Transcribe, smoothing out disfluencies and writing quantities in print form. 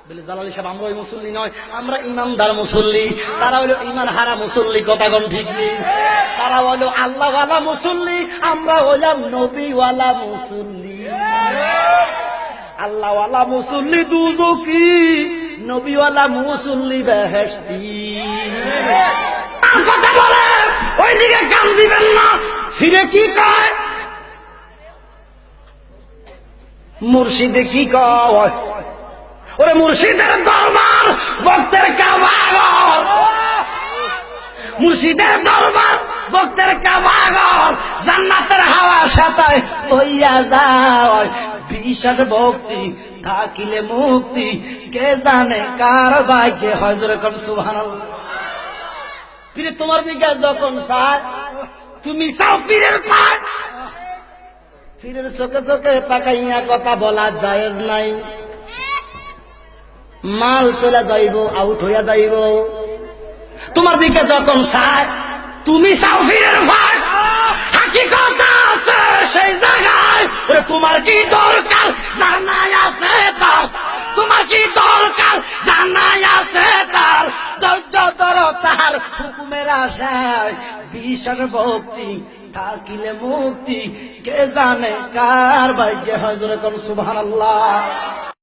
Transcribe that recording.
বলে জালালি সাহেব আমরা ওই মুসল্লি নয়, আমরা ইমানদার মুসল্লি। তারা হলো ইমান হারা মুসল্লি, কথা কোন ঠিক নেই। তারা হলো আল্লাহওয়ালা মুসল্লি, আমরা হলাম নবীওয়ালা মুসল্লি। আল্লাহওয়ালা মুসল্লি দুজকি, নবীওয়ালা মুসল্লি বেহেশতি। কথা বলে ওইদিকে কান দিবেন না। ফিরে কি কয়? মুর্শিদে কি কয়? ওরে মুর্শিদের দরবার ভক্তের কাবাগর, মুর্শিদের দরবার ভক্তের কাবাগর। জান্নাতের হাওয়া সাতায় হইয়া যায়। বিশ্বাস ভক্তি থাকিলে মুক্তি, কে জানে কার ভাগ্যে হয়। জোরে কোন সুবহানাল্লাহ। ফিরে তোমার দিকে যখন চায়, তুমি চাও পীরের পায়। পীরের চোখে চোখে তাকাইয়া কথা বলা জায়েজ নাই। মাল চলে যাইব, আউট হইয়া যাইব। তোমার দিকে যখন চায়, তুমি চাও পীরের পায়। হাকিকত আছে সেই জায়গায়। তোমার কি দরকার জানাই আছে তার, তোমার কি দরকার জানাই আছে তার। ধৈর্য ধরো তার হুকুমের আশায়। বিশ্বাস ভক্তি থাকিলে মুক্তি, কে জানে কার ভাগ্যে হয়। জোরে কোন সুবহানাল্লাহ।